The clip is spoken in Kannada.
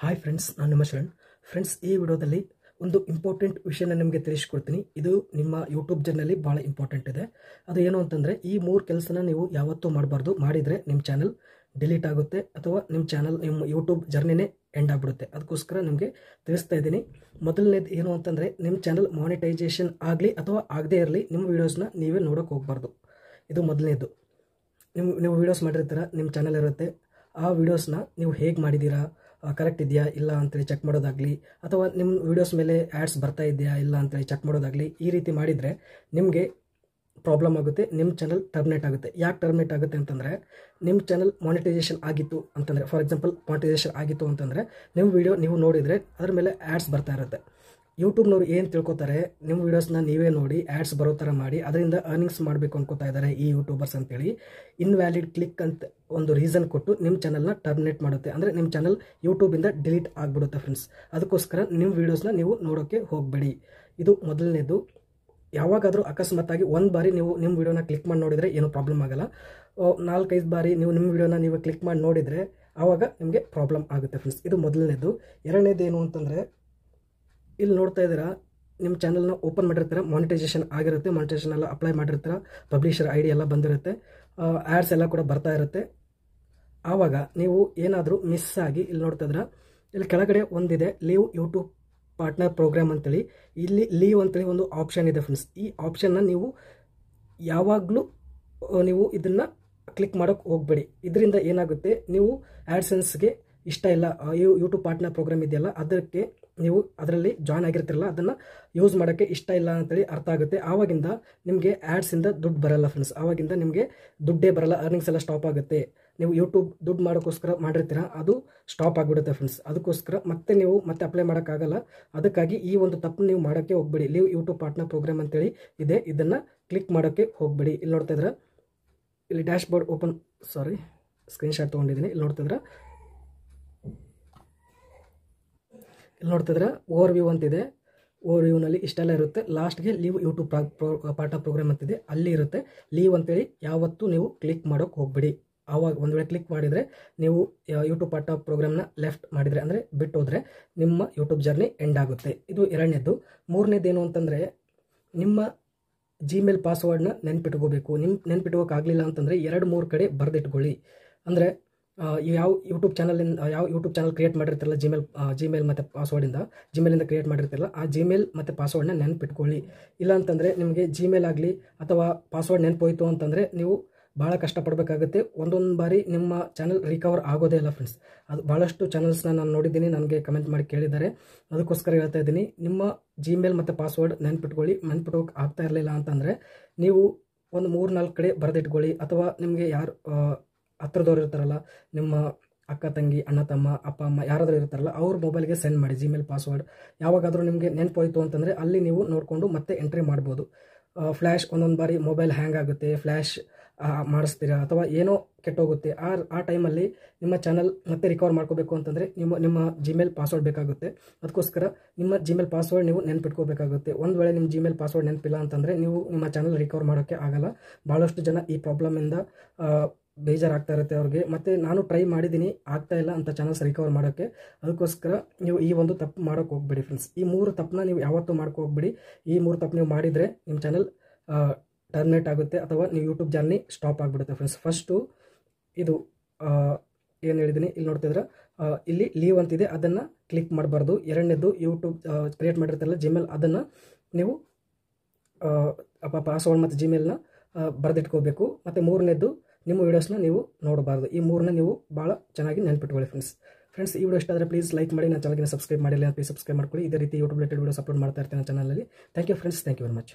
ಹಾಯ್ ಫ್ರೆಂಡ್ಸ್, ನಾನು ನಿಮ್ಮ ಶರಣ್. ಫ್ರೆಂಡ್ಸ್, ಈ ವಿಡಿಯೋದಲ್ಲಿ ಒಂದು ಇಂಪಾರ್ಟೆಂಟ್ ವಿಷಯನ ನಿಮಗೆ ತಿಳಿಸ್ಕೊಡ್ತೀನಿ. ಇದು ನಿಮ್ಮ ಯೂಟ್ಯೂಬ್ ಜರ್ನಲ್ಲಿ ಭಾಳ ಇಂಪಾರ್ಟೆಂಟ್ ಇದೆ. ಅದು ಏನು ಅಂತಂದರೆ, ಈ 3 ಕೆಲಸನ ನೀವು ಯಾವತ್ತೂ ಮಾಡಬಾರ್ದು. ಮಾಡಿದರೆ ನಿಮ್ಮ ಚಾನಲ್ ಡಿಲೀಟ್ ಆಗುತ್ತೆ ಅಥವಾ ನಿಮ್ಮ ಯೂಟ್ಯೂಬ್ ಜರ್ನಿನೇ ಎಂಡ್ ಆಗಿಬಿಡುತ್ತೆ. ಅದಕ್ಕೋಸ್ಕರ ನಿಮಗೆ ತಿಳಿಸ್ತಾ ಇದ್ದೀನಿ. ಮೊದಲನೇದು ಏನು ಅಂತಂದರೆ, ನಿಮ್ಮ ಚಾನಲ್ ಮಾನಿಟೈಸೇಷನ್ ಆಗಲಿ ಅಥವಾ ಆಗದೇ ಇರಲಿ, ನಿಮ್ಮ ವೀಡಿಯೋಸ್ನ ನೀವೇ ನೋಡೋಕೆ ಹೋಗಬಾರ್ದು. ಇದು ಮೊದಲನೇದು. ನೀವು ವೀಡಿಯೋಸ್ ಮಾಡಿರ್ತೀರ, ನಿಮ್ಮ ಚಾನಲ್ ಇರುತ್ತೆ. ಆ ವೀಡಿಯೋಸ್ನ ನೀವು ಹೇಗೆ ಮಾಡಿದ್ದೀರಾ, ಕರೆಕ್ಟ್ ಇದೆಯಾ ಇಲ್ಲ ಅಂತೇಳಿ ಚೆಕ್ ಮಾಡೋದಾಗಲಿ, ಅಥವಾ ನಿಮ್ಮ ವೀಡಿಯೋಸ್ ಮೇಲೆ ಆ್ಯಡ್ಸ್ ಬರ್ತಾ ಇದೆಯಾ ಇಲ್ಲ ಅಂತೇಳಿ ಚೆಕ್ ಮಾಡೋದಾಗಲಿ, ಈ ರೀತಿ ಮಾಡಿದರೆ ನಿಮಗೆ ಪ್ರಾಬ್ಲಮ್ ಆಗುತ್ತೆ. ನಿಮ್ಮ ಚಾನಲ್ ಟರ್ಮಿನೇಟ್ ಆಗುತ್ತೆ. ಯಾಕೆ ಟರ್ಮಿನೇಟ್ ಆಗುತ್ತೆ ಅಂತಂದರೆ, ನಿಮ್ಮ ಚಾನಲ್ ಮಾನಿಟೈಸೇಷನ್ ಆಗಿತ್ತು ಅಂತಂದರೆ, ಫಾರ್ ಎಕ್ಸಾಂಪಲ್ ಮಾನಿಟೈಸೇಷನ್ ಆಗಿತ್ತು ಅಂತಂದರೆ, ನಿಮ್ಮ ವೀಡಿಯೋ ನೀವು ನೋಡಿದರೆ ಅದರ ಮೇಲೆ ಆ್ಯಡ್ಸ್ ಬರ್ತಾ ಇರುತ್ತೆ. ಯೂಟ್ಯೂಬ್ನವ್ರು ಏನು ತಿಳ್ಕೊತಾರೆ, ನಿಮ್ಮ ವೀಡಿಯೋಸ್ನ ನೀವೇ ನೋಡಿ ಆ್ಯಡ್ಸ್ ಬರೋ ಥರ ಮಾಡಿ ಅದರಿಂದ ಅರ್ನಿಂಗ್ಸ್ ಮಾಡಬೇಕು ಅನ್ಕೋತಾ ಇದ್ದಾರೆ ಈ ಯೂಟ್ಯೂಬರ್ಸ್ ಅಂತೇಳಿ. ಇನ್ವ್ಯಾಲಿಡ್ ಕ್ಲಿಕ್ ಅಂತ ಒಂದು ರೀಸನ್ ಕೊಟ್ಟು ನಿಮ್ಮ ಚಾನಲ್ನ ಟರ್ಮಿನೇಟ್ ಮಾಡುತ್ತೆ. ಅಂದರೆ ನಿಮ್ಮ ಚಾನಲ್ ಯೂಟ್ಯೂಬಿಂದ ಡಿಲೀಟ್ ಆಗಿಬಿಡುತ್ತೆ ಫ್ರೆಂಡ್ಸ್. ಅದಕ್ಕೋಸ್ಕರ ನಿಮ್ಮ ವೀಡಿಯೋಸ್ನ ನೀವು ನೋಡೋಕ್ಕೆ ಹೋಗಬೇಡಿ. ಇದು ಮೊದಲನೇದು. ಯಾವಾಗಾದರೂ ಅಕಸ್ಮಾತ್ತಾಗಿ ಒಂದು ಬಾರಿ ನೀವು ನಿಮ್ಮ ವೀಡಿಯೋನ ಕ್ಲಿಕ್ ಮಾಡಿ ನೋಡಿದರೆ ಏನೂ ಪ್ರಾಬ್ಲಮ್ ಆಗೋಲ್ಲ. 4-5 ಬಾರಿ ನೀವು ನಿಮ್ಮ ವೀಡಿಯೋನ ನೀವು ಕ್ಲಿಕ್ ಮಾಡಿ ನೋಡಿದರೆ ಆವಾಗ ನಿಮಗೆ ಪ್ರಾಬ್ಲಮ್ ಆಗುತ್ತೆ ಫ್ರೆಂಡ್ಸ್. ಇದು ಮೊದಲನೇದು. ಎರಡನೇದು ಏನು ಅಂತಂದರೆ, ಇಲ್ಲಿ ನೋಡ್ತಾ ಇದ್ದೀರಾ, ನಿಮ್ಮ ಚಾನಲ್ನ ಓಪನ್ ಮಾಡಿರ್ತೀರ, ಮಾನಿಟೈಸೇಷನ್ ಆಗಿರುತ್ತೆ, ಮಾನಿಟೈಸೇಷನ್ ಎಲ್ಲ ಅಪ್ಲೈ ಮಾಡಿರ್ತೀರ, ಪಬ್ಲಿಷರ್ ID ಎಲ್ಲ ಬಂದಿರುತ್ತೆ, ಆ್ಯಡ್ಸ್ ಎಲ್ಲ ಕೂಡ ಬರ್ತಾ ಇರುತ್ತೆ. ಆವಾಗ ನೀವು ಏನಾದರೂ ಮಿಸ್ ಆಗಿ ಇಲ್ಲಿ ನೋಡ್ತಾ ಇದ್ದೀರಾ, ಇಲ್ಲಿ ಕೆಳಗಡೆ ಒಂದಿದೆ ಲೀವ್ ಯೂಟ್ಯೂಬ್ ಪಾರ್ಟ್ನರ್ ಪ್ರೋಗ್ರಾಮ್ ಅಂತೇಳಿ. ಇಲ್ಲಿ ಲೀವ್ ಅಂತೇಳಿ ಒಂದು ಆಪ್ಷನ್ ಇದೆ ಫ್ರೆಂಡ್ಸ್. ಈ ಆಪ್ಷನ್ನ ನೀವು ಯಾವಾಗಲೂ ನೀವು ಇದನ್ನು ಕ್ಲಿಕ್ ಮಾಡೋಕ್ಕೆ ಹೋಗಬೇಡಿ. ಇದರಿಂದ ಏನಾಗುತ್ತೆ, ನೀವು ಆ್ಯಡ್ಸೆನ್ಸ್ಗೆ ಇಷ್ಟ ಇಲ್ಲ, ಯೂಟ್ಯೂಬ್ ಪಾರ್ಟ್ನರ್ ಪ್ರೋಗ್ರಾಮ್ ಇದೆಯಲ್ಲ ಅದಕ್ಕೆ ನೀವು ಅದರಲ್ಲಿ ಜಾಯ್ನ್ ಆಗಿರ್ತಿರಲ್ಲ, ಅದನ್ನು ಯೂಸ್ ಮಾಡೋಕ್ಕೆ ಇಷ್ಟ ಇಲ್ಲ ಅಂತೇಳಿ ಅರ್ಥ ಆಗುತ್ತೆ. ಆವಾಗಿಂದ ನಿಮಗೆ ಆ್ಯಡ್ಸಿಂದ ದುಡ್ಡು ಬರಲ್ಲ ಫ್ರೆಂಡ್ಸ್. ಆವಾಗಿಂದ ನಿಮಗೆ ದುಡ್ಡೇ ಬರಲ್ಲ, ಅರ್ನಿಂಗ್ಸ್ ಎಲ್ಲ ಸ್ಟಾಪ್ ಆಗುತ್ತೆ. ನೀವು ಯೂಟ್ಯೂಬ್ ದುಡ್ಡು ಮಾಡೋಕ್ಕೋಸ್ಕರ ಮಾಡಿರ್ತೀರ, ಅದು ಸ್ಟಾಪ್ ಆಗಿಬಿಡುತ್ತೆ ಫ್ರೆಂಡ್ಸ್. ಅದಕ್ಕೋಸ್ಕರ ಮತ್ತೆ ಅಪ್ಲೈ ಮಾಡೋಕ್ಕಾಗಲ್ಲ. ಅದಕ್ಕಾಗಿ ಈ ಒಂದು ತಪ್ಪು ನೀವು ಮಾಡೋಕ್ಕೆ ಹೋಗಬೇಡಿ. ಲೀವ್ ಯೂಟ್ಯೂಬ್ ಪಾರ್ಟ್ನರ್ ಪ್ರೋಗ್ರಾಮ್ ಅಂತೇಳಿ ಇದೆ, ಇದನ್ನು ಕ್ಲಿಕ್ ಮಾಡೋಕ್ಕೆ ಹೋಗಬೇಡಿ. ಇಲ್ಲಿ ನೋಡ್ತಾ ಇದ್ರೆ, ಇಲ್ಲಿ ಡ್ಯಾಶ್ ಬೋರ್ಡ್ ಸ್ಕ್ರೀನ್ಶಾಟ್ ತೊಗೊಂಡಿದ್ದೀನಿ. ಇಲ್ಲಿ ನೋಡ್ತಿದ್ರೆ ಓವರ್ ವ್ಯೂ ಅಂತಿದೆ. ಓವರ್ ವ್ಯೂನಲ್ಲಿ ಇಷ್ಟೆಲ್ಲ ಇರುತ್ತೆ. ಲಾಸ್ಟ್ಗೆ ಲೀವ್ ಯೂಟ್ಯೂಬ್ ಪಾರ್ಟ್ನರ್ ಪ್ರೋಗ್ರಾಮ್ ಅಂತಿದೆ, ಅಲ್ಲಿ ಇರುತ್ತೆ. ಲೀವ್ ಅಂತೇಳಿ ಯಾವತ್ತೂ ನೀವು ಕ್ಲಿಕ್ ಮಾಡೋಕ್ಕೆ ಹೋಗಬೇಡಿ. ಆವಾಗ ಒಂದು ವೇಳೆ ಕ್ಲಿಕ್ ಮಾಡಿದರೆ, ನೀವು ಯೂಟ್ಯೂಬ್ ಪಾರ್ಟ್ನರ್ ಪ್ರೋಗ್ರಾಮ್ನ ಲೆಫ್ಟ್ ಮಾಡಿದರೆ, ಅಂದರೆ ಬಿಟ್ಟು ಹೋದರೆ, ನಿಮ್ಮ ಯೂಟ್ಯೂಬ್ ಜರ್ನಿ ಎಂಡ್ ಆಗುತ್ತೆ. ಇದು ಎರಡನೇದು. ಮೂರನೇದೇನು ಅಂತಂದರೆ, ನಿಮ್ಮ ಜಿಮೇಲ್ ಪಾಸ್ವರ್ಡ್ನ ನೆನ್ಪಿಟ್ಕೋಬೇಕು. ನೆನ್ಪಿಟ್ಕೋಕ್ಕಾಗಲಿಲ್ಲ ಅಂತಂದರೆ 2-3 ಕಡೆ ಬರೆದಿಟ್ಕೊಳ್ಳಿ. ಅಂದರೆ ಯಾವ ಯೂಟ್ಯೂಬ್ ಚಾನಲ್ ಕ್ರಿಯೇಟ್ ಮಾಡಿರ್ತಿರಲ್ಲ, ಜಿಮೇಲ್ ಮತ್ತು ಪಾಸ್ವರ್ಡಿಂದ, ಜಿಮೇಲಿಂದ ಕ್ರಿಯೇಟ್ ಮಾಡಿರ್ತಿರಲ್ಲ, ಆ ಜಿಮೇಲ್ ಮತ್ತು ಪಾಸ್ವರ್ಡ್ನ ನೆನ್ಪಿಟ್ಕೊಳ್ಳಿ. ಇಲ್ಲ ಅಂತಂದರೆ ನಿಮಗೆ ಜಿಮೇಲ್ ಆಗಲಿ ಅಥವಾ ಪಾಸ್ವರ್ಡ್ ನೆನಪೋಯ್ತು ಅಂತಂದರೆ ನೀವು ಭಾಳ ಕಷ್ಟಪಡಬೇಕಾಗುತ್ತೆ. ಒಂದೊಂದು ಬಾರಿ ನಿಮ್ಮ ಚಾನಲ್ ರಿಕವರ್ ಆಗೋದೇ ಇಲ್ಲ ಫ್ರೆಂಡ್ಸ್. ಅದು ಭಾಳಷ್ಟು ಚಾನಲ್ಸ್ನ ನಾನು ನೋಡಿದ್ದೀನಿ, ನನಗೆ ಕಮೆಂಟ್ ಮಾಡಿ ಕೇಳಿದ್ದಾರೆ. ಅದಕ್ಕೋಸ್ಕರ ಹೇಳ್ತಾ ಇದ್ದೀನಿ, ನಿಮ್ಮ ಜಿಮೇಲ್ ಮತ್ತು ಪಾಸ್ವರ್ಡ್ ನೆನ್ಪಿಟ್ಕೋಕೆ ಆಗ್ತಾ ಇರಲಿಲ್ಲ ಅಂತಂದರೆ ನೀವು ಒಂದು 3-4 ಕಡೆ ಬರೆದಿಟ್ಕೊಳ್ಳಿ. ಅಥವಾ ನಿಮಗೆ ಯಾರು ಹತ್ರದವ್ರು ಇರ್ತಾರಲ್ಲ, ನಿಮ್ಮ ಅಕ್ಕ ತಂಗಿ, ಅಣ್ಣ ತಮ್ಮ, ಅಪ್ಪ ಅಮ್ಮ ಯಾರಾದರೂ ಇರ್ತಾರಲ್ಲ, ಅವ್ರ ಮೊಬೈಲ್ಗೆ ಸೆಂಡ್ ಮಾಡಿ ಜಿಮೇಲ್ ಪಾಸ್ವರ್ಡ್. ಯಾವಾಗಾದರೂ ನಿಮಗೆ ನೆನಪೋಯ್ತು ಅಂತಂದರೆ ಅಲ್ಲಿ ನೀವು ನೋಡಿಕೊಂಡು ಮತ್ತೆ ಎಂಟ್ರಿ ಮಾಡ್ಬೋದು. ಫ್ಲ್ಯಾಶ್ ಒಂದೊಂದು ಬಾರಿ ಮೊಬೈಲ್ ಹ್ಯಾಂಗ್ ಆಗುತ್ತೆ, ಫ್ಲ್ಯಾಶ್ ಮಾಡಿಸ್ತೀರಾ ಅಥವಾ ಏನೋ ಕೆಟ್ಟೋಗುತ್ತೆ. ಆ ಟೈಮಲ್ಲಿ ನಿಮ್ಮ ಚಾನಲ್ ಮತ್ತೆ ರಿಕವರ್ ಮಾಡ್ಕೋಬೇಕು ಅಂತಂದರೆ ನಿಮ್ಮ ಜಿಮೇಲ್ ಪಾಸ್ವರ್ಡ್ ಬೇಕಾಗುತ್ತೆ. ಅದಕ್ಕೋಸ್ಕರ ನಿಮ್ಮ ಜಿಮೇಲ್ ಪಾಸ್ವರ್ಡ್ ನೀವು ನೆನ್ಪಿಟ್ಕೋಬೇಕಾಗುತ್ತೆ. ಒಂದು ವೇಳೆ ನಿಮ್ಮ ಜಿಮೇಲ್ ಪಾಸ್ವರ್ಡ್ ನೆನಪಿಲ್ಲ ಅಂತಂದರೆ ನೀವು ನಿಮ್ಮ ಚಾನಲ್ ರಿಕವರ್ ಮಾಡೋಕ್ಕೆ ಆಗಲ್ಲ. ಭಾಳಷ್ಟು ಜನ ಈ ಪ್ರಾಬ್ಲಮಿಂದ ಬೇಜಾರಾಗ್ತಾ ಇರುತ್ತೆ ಅವ್ರಿಗೆ. ಮತ್ತು ನಾನು ಟ್ರೈ ಮಾಡಿದ್ದೀನಿ, ಆಗ್ತಾ ಇಲ್ಲ ಅಂತ ಚಾನಲ್ಸ್ ರಿಕವರ್ ಮಾಡೋಕ್ಕೆ. ಅದಕ್ಕೋಸ್ಕರ ನೀವು ಈ ಒಂದು ತಪ್ಪು ಮಾಡೋಕ್ಕೆ ಹೋಗ್ಬೇಡಿ ಫ್ರೆಂಡ್ಸ್. ಈ 3 ತಪ್ಪನ್ನ ನೀವು ಯಾವತ್ತೂ ಮಾಡ್ಕೊ ಹೋಗ್ಬೇಡಿ. ಈ 3 ತಪ್ಪು ನೀವು ಮಾಡಿದರೆ ನಿಮ್ಮ ಚಾನಲ್ ಟರ್ಮಿನೇಟ್ ಆಗುತ್ತೆ ಅಥವಾ ನೀವು ಯೂಟ್ಯೂಬ್ ಜರ್ನಿ ಸ್ಟಾಪ್ ಆಗಿಬಿಡುತ್ತೆ ಫ್ರೆಂಡ್ಸ್. ಫಸ್ಟು ಇದು ಏನು ಹೇಳಿದ್ದೀನಿ, ಇಲ್ಲಿ ನೋಡ್ತಿದ್ರೆ ಇಲ್ಲಿ ಲೀವ್ ಅಂತಿದೆ, ಅದನ್ನು ಕ್ಲಿಕ್ ಮಾಡಬಾರ್ದು. ಎರಡನೇದು, ಯೂಟ್ಯೂಬ್ ಕ್ರಿಯೇಟ್ ಮಾಡಿರ್ತಾರಲ್ಲ ಜಿಮೇಲ್, ಅದನ್ನು ನೀವು ಪಾಸ್ವರ್ಡ್ ಮತ್ತು ಜಿಮೇಲ್ನ ಬರೆದಿಟ್ಕೋಬೇಕು. ಮತ್ತು ಮೂರನೇದು, ನಿಮ್ಮ ವೀಡಿಯೋಸ್ನ ನೀವು ನೋಡಬಾರ್ದು. ಈ 3ನ ನೀವು ಭಾಳ ಚೆನ್ನಾಗಿ ನೆನ್ಪಿಟ್ಕೊಳ್ಳಿ ಫ್ರೆಂಡ್ಸ್. ಈ ವಿಡಿಯೋ ಇಷ್ಟ ಆದರೆ ಪ್ಲೀಸ್ ಲೈಕ್ ಮಾಡಿ, ನನ್ನ ಚಾನಲ್ಗೆ ಸಬ್ಸ್ಕ್ರೈಬ್ ಮಾಡಿಲ್ಲ ಪ್ಲೀಸ್ ಸಬ್ಸ್ಕ್ರೈಬ್ ಮಾಡ್ಕೊಳ್ಳಿ. ಇದೇ ರೀತಿ ಯೂಟ್ಯೂಬ್ ರಿಲೇಟೆಡ್ ವೀಡಿಯೋಸ್ ಅಪ್ಲೋಡ್ ಮಾಡ್ತಾ ಇರ್ತೀನಿ ನನ್ನ ಚಾನಲಲ್ಲಿ. Thank you friends, thank you very much.